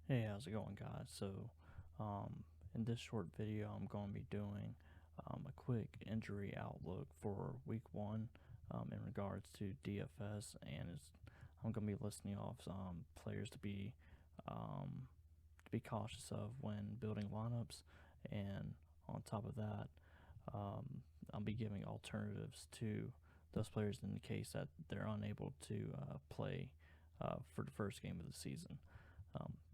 Hey, how's it going, guys? In this short video, I'm going to be doing a quick injury outlook for Week 1 in regards to DFS, and I'm going to be listing off some players to be cautious of when building lineups, and on top of that, I'll be giving alternatives to those players in the case that they're unable to play for the first game of the season.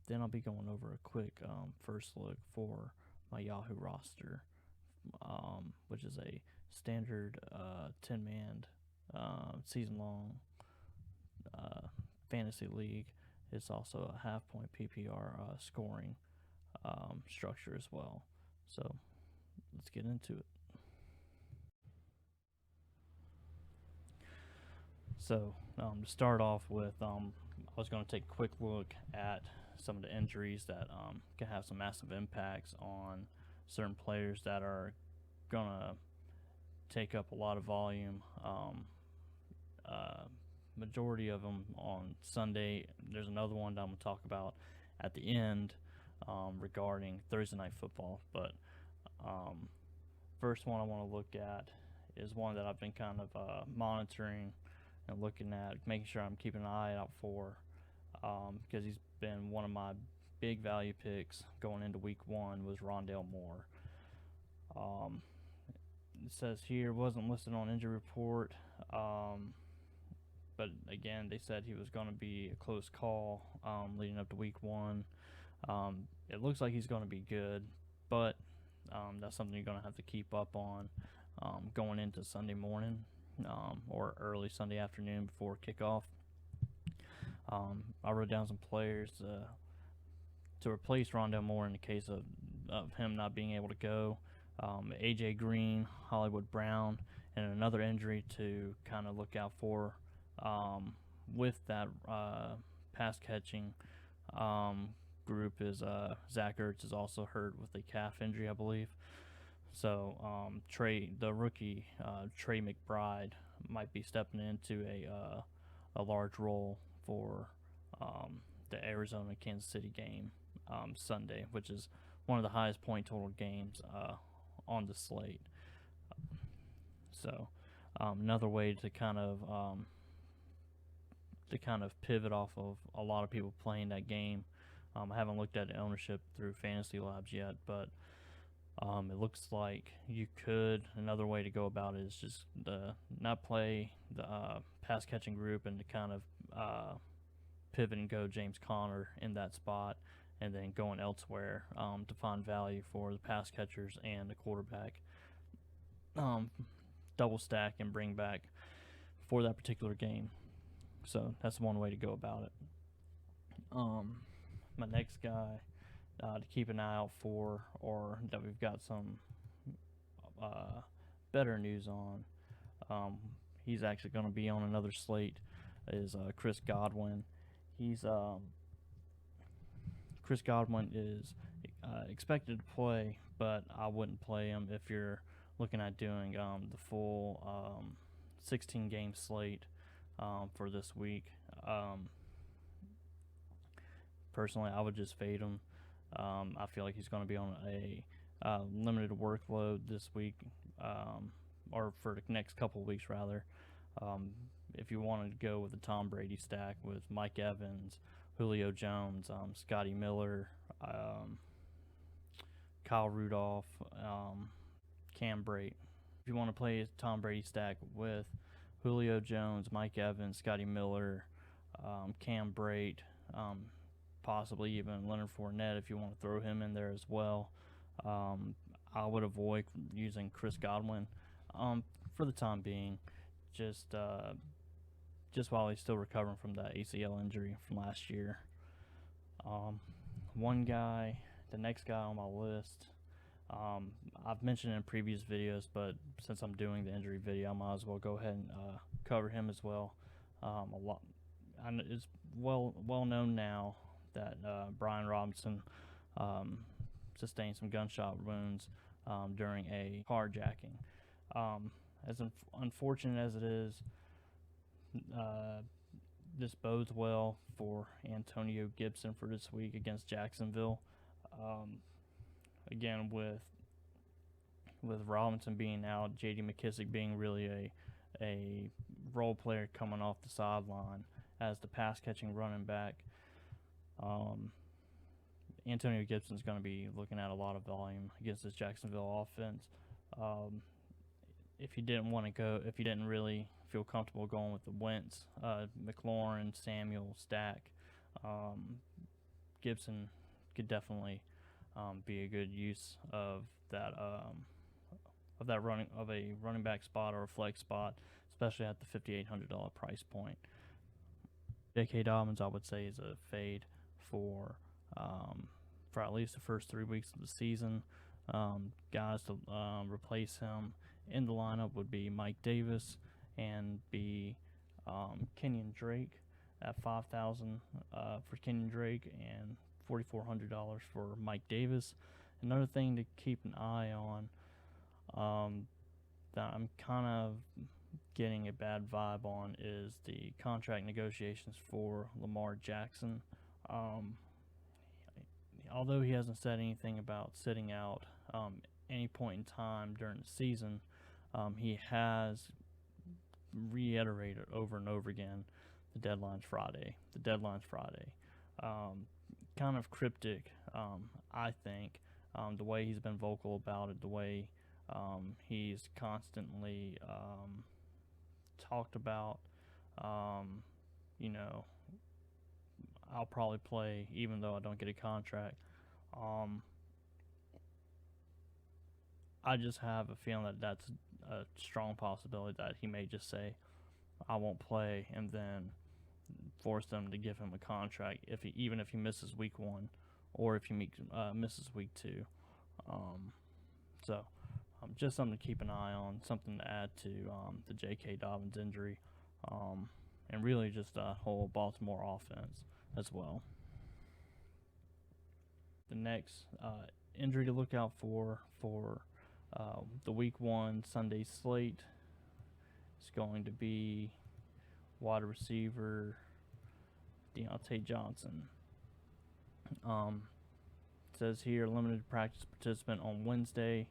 Then I'll be going over a quick first look for my Yahoo roster, which is a standard 10-man season-long fantasy league. It's also a half-point PPR scoring structure as well. So let's get into it. To start off with, I was going to take a quick look at some of the injuries that can have some massive impacts on certain players that are going to take up a lot of volume. Majority of them on Sunday. There's another one that I'm going to talk about at the end regarding Thursday Night Football. But first one I want to look at is one that I've been kind of monitoring and looking at, making sure I'm keeping an eye out for, because he's been one of my big value picks going into Week 1 was Rondale Moore. It says here wasn't listed on injury report, but again they said he was going to be a close call leading up to Week 1. It looks like he's going to be good, but that's something you're going to have to keep up on going into Sunday morning or early Sunday afternoon before kickoff. I wrote down some players to replace Rondale Moore in the case of him not being able to go. AJ Green, Hollywood Brown, and another injury to kind of look out for with that pass catching group is Zach Ertz is also hurt with a calf injury, I believe. So the rookie Trey McBride might be stepping into a large role for the Arizona Kansas City game Sunday, which is one of the highest point total games on the slate. So another way to kind of pivot off of a lot of people playing that game. I haven't looked at ownership through Fantasy Labs yet, but it looks like you could. Another way to go about it is just not play the pass catching group and to kind of pivot and go James Conner in that spot, and then going elsewhere to find value for the pass catchers and the quarterback. Double stack and bring back for that particular game. So that's one way to go about it. My next guy to keep an eye out for, or that we've got some better news on. He's actually going to be on another slate. Is Chris Godwin. Chris Godwin is expected to play, but I wouldn't play him if you're looking at doing the full 16 game slate for this week. Personally, I would just fade him. I feel like he's going to be on a limited workload this week, or for the next couple of weeks, rather. If you wanted to go with the Tom Brady stack with Mike Evans, Julio Jones, Scotty Miller, Kyle Rudolph, Cam Brate. If you want to play a Tom Brady stack with Julio Jones, Mike Evans, Scotty Miller, Cam Brate, possibly even Leonard Fournette if you want to throw him in there as well. I would avoid using Chris Godwin for the time being, just while he's still recovering from that ACL injury from last year. The next guy on my list, I've mentioned in previous videos, but since I'm doing the injury video, I might as well go ahead and cover him as well. It's well known now that Brian Robinson sustained some gunshot wounds during a carjacking. As unfortunate as it is, this bodes well for Antonio Gibson for this week against Jacksonville. Again, with Robinson being out, J.D. McKissick being really a role player coming off the sideline as the pass catching running back. Antonio Gibson's going to be looking at a lot of volume against this Jacksonville offense. If you didn't really feel comfortable going with the Wentz, McLaurin, Samuel, Stack, Gibson could definitely be a good use of that a running back spot or a flex spot, especially at the $5,800 price point. J.K. Dobbins, I would say, is a fade for at least the first 3 weeks of the season. Guys to replace him in the lineup would be Mike Davis and be Kenyon Drake at $5,000 for Kenyon Drake and $4,400 for Mike Davis. Another thing to keep an eye on that I'm kind of getting a bad vibe on is the contract negotiations for Lamar Jackson. Although he hasn't said anything about sitting out any point in time during the season, he has reiterated over and over again the deadline's Friday. Kind of cryptic, I think, the way he's been vocal about it, the way he's constantly talked about, I'll probably play even though I don't get a contract. I just have a feeling that that's a strong possibility that he may just say, I won't play, and then force them to give him a contract even if he misses week 1 or if he misses week 2. So just something to keep an eye on, something to add to the J.K. Dobbins injury, and really just a whole Baltimore offense as well. The next injury to look out for the week 1 Sunday slate is going to be wide receiver Deontay Johnson. It says here limited practice participant on Wednesday.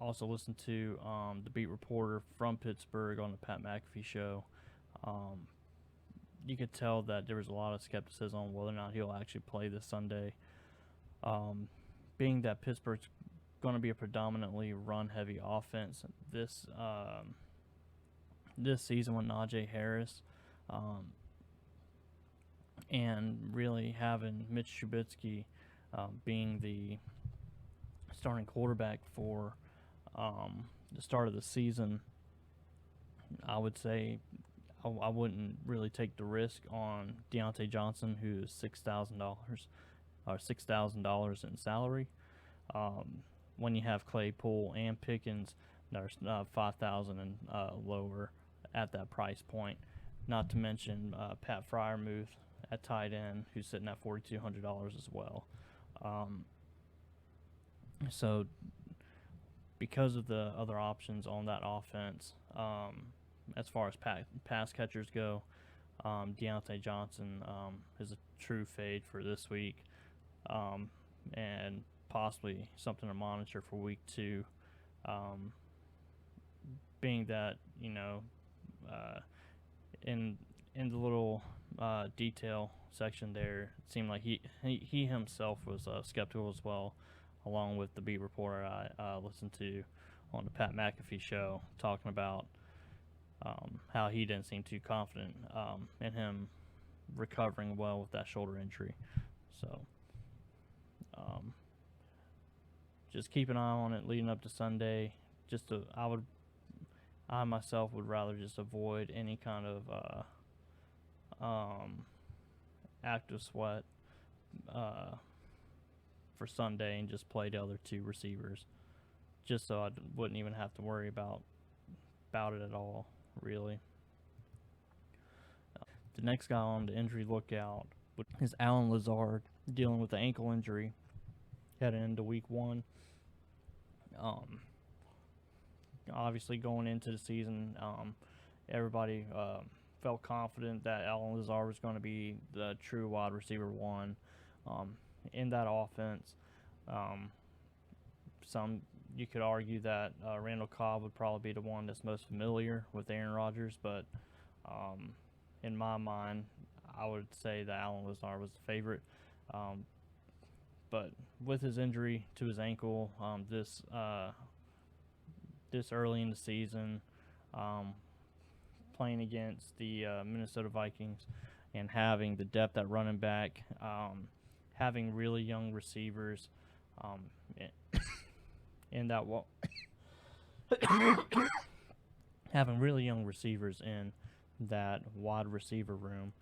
Also listen to the beat reporter from Pittsburgh on the Pat McAfee show. You could tell that there was a lot of skepticism on whether or not he'll actually play this Sunday. Being that Pittsburgh's going to be a predominantly run-heavy offense this season with Najee Harris, and really having Mitch Trubisky being the starting quarterback for the start of the season, I would say I wouldn't really take the risk on Deontay Johnson, who is $6,000 in salary. When you have Claypool and Pickens, there's $5,000 and lower at that price point. Not to mention Pat Freiermuth at tight end, who's sitting at $4,200 as well. So because of the other options on that offense, as far as pass catchers go, Deontay Johnson is a true fade for this week, and possibly something to monitor for week 2. Being that in the little detail section there, it seemed like he himself was skeptical as well, along with the beat reporter I listened to on the Pat McAfee show, talking about how he didn't seem too confident in him recovering well with that shoulder injury. So just keep an eye on it leading up to Sunday. I myself would rather just avoid any kind of active sweat for Sunday and just play the other 2 receivers, just so I wouldn't even have to worry about it at all, really. The next guy on the injury lookout is Alan Lazard, dealing with the ankle injury heading into week 1. Obviously going into the season, everybody felt confident that Alan Lazard was going to be the true wide receiver one in that offense. Some you could argue that Randall Cobb would probably be the one that's most familiar with Aaron Rodgers, but in my mind, I would say that Alan Lazard was the favorite. But with his injury to his ankle this early in the season, playing against the Minnesota Vikings and having the depth at running back, having really young receivers in that having really young receivers in that wide receiver room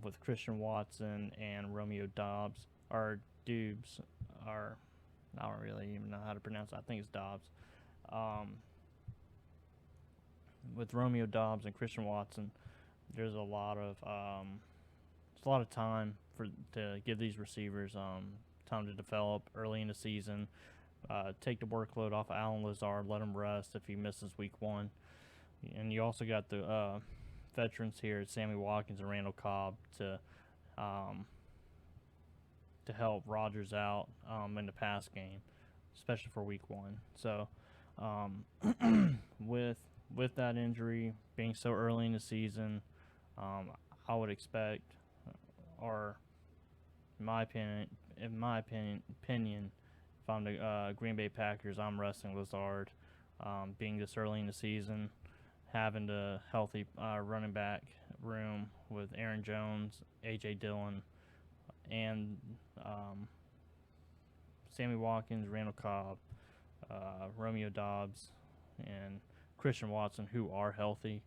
with Christian Watson and Romeo Doubs, or Dubes, or I don't really even know how to pronounce it. I think it's Dobbs. With Romeo Doubs and Christian Watson, there's a lot of time to give these receivers time to develop early in the season. Take the workload off of Alan Lazard, let him rest if he misses week 1. And you also got the veterans here, Sammy Watkins and Randall Cobb, to help Rodgers out in the pass game, especially for week 1. So with that injury being so early in the season, I would expect, or in my opinion, if I'm the Green Bay Packers, I'm resting Lazard. Being this early in the season, having the healthy running back room with Aaron Jones, A.J. Dillon, and Sammy Watkins, Randall Cobb, Romeo Doubs, and Christian Watson, who are healthy.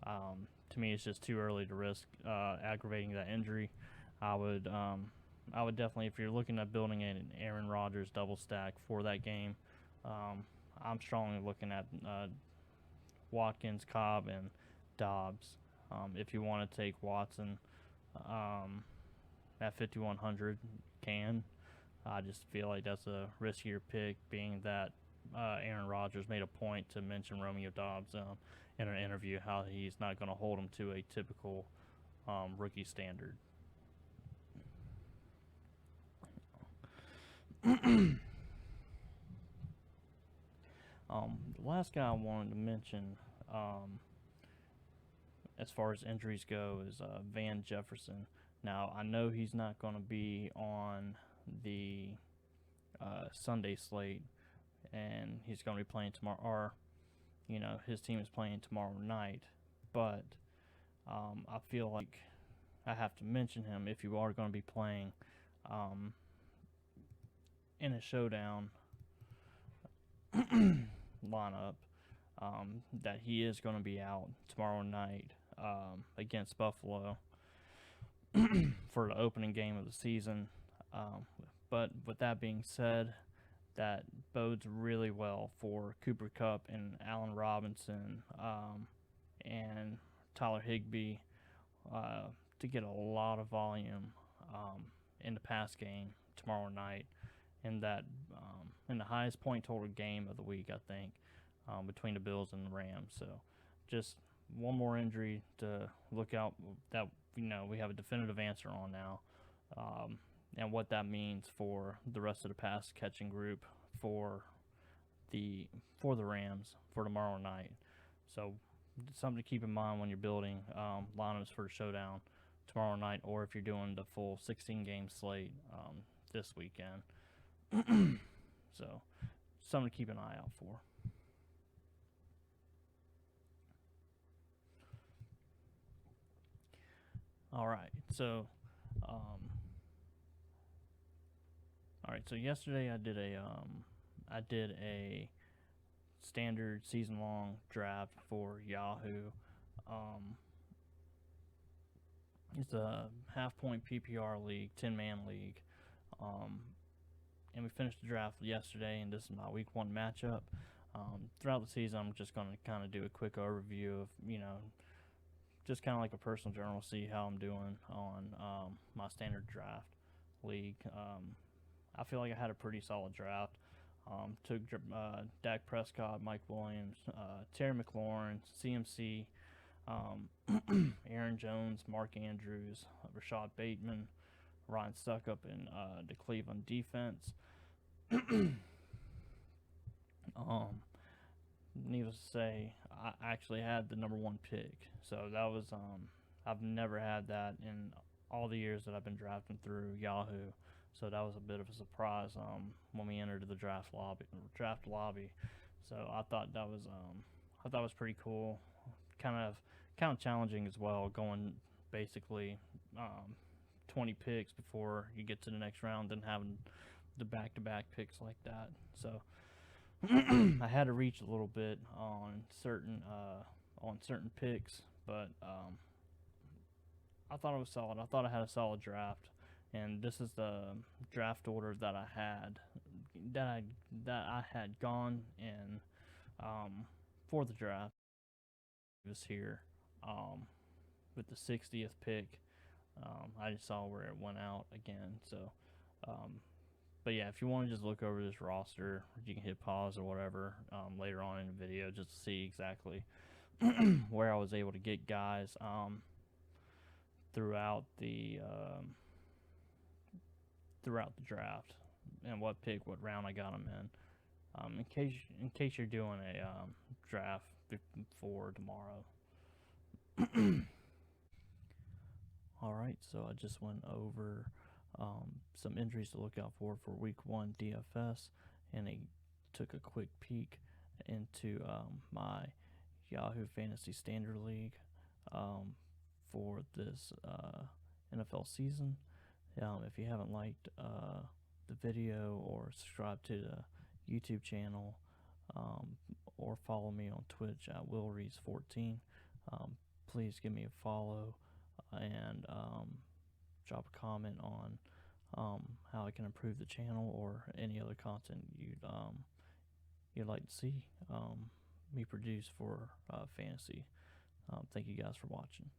To me, it's just too early to risk aggravating that injury. I would definitely, if you're looking at building an Aaron Rodgers double stack for that game, I'm strongly looking at Watkins, Cobb, and Dobbs. If you want to take Watson at 5,100, can. I just feel like that's a riskier pick, being that Aaron Rodgers made a point to mention Romeo Doubs in an interview, how he's not going to hold him to a typical rookie standard. The last guy I wanted to mention, as far as injuries go, is Van Jefferson. Now, I know he's not going to be on the Sunday slate, and he's going to be playing tomorrow, or, his team is playing tomorrow night, but I feel like I have to mention him if you are going to be playing in a showdown lineup, that he is going to be out tomorrow night against Buffalo for the opening game of the season. But with that being said, that bodes really well for Cooper Kupp and Allen Robinson and Tyler Higbee to get a lot of volume in the pass game tomorrow night, in that in the highest point total game of the week, I think, between the Bills and the Rams. So just one more injury to look out that we have a definitive answer on now, and what that means for the rest of the pass catching group for the Rams for tomorrow night. So something to keep in mind when you're building lineups for the showdown tomorrow night, or if you're doing the full 16-game slate this weekend. So something to keep an eye out for. All right, so so yesterday I did a standard season-long draft for Yahoo. It's a half-point PPR league, 10-man league, and we finished the draft yesterday, and this is my week 1 matchup. Throughout the season, I'm just going to kind of do a quick overview of, just kind of like a personal journal, see how I'm doing on my standard draft league. I feel like I had a pretty solid draft. Took Dak Prescott, Mike Williams, Terry McLaurin, CMC, Aaron Jones, Mark Andrews, Rashad Bateman, Ryan Suckup, and the Cleveland defense. Needless to say, I actually had the number 1 pick, so that was I've never had that in all the years that I've been drafting through Yahoo. So that was a bit of a surprise when we entered the draft lobby. So I thought that was pretty cool. Kind of challenging as well, going basically 20 picks before you get to the next round, then having the back-to-back picks like that. So I had to reach a little bit on certain picks, but I thought it was solid. I thought I had a solid draft, and this is the draft order that I had gone in for the draft. It was here with the 60th pick. I just saw where it went out again, so. But yeah, if you want to just look over this roster, you can hit pause or whatever later on in the video just to see exactly where I was able to get guys throughout the draft and what round I got them in. In case you're doing a draft for tomorrow. All right, so I just went over some injuries to look out for Week 1 DFS, and I took a quick peek into my Yahoo Fantasy Standard League for this NFL season. If you haven't liked the video or subscribed to the YouTube channel or follow me on Twitch at WillReese14, please give me a follow and drop a comment on how I can improve the channel or any other content you'd like to see me produce for fantasy. Thank you guys for watching.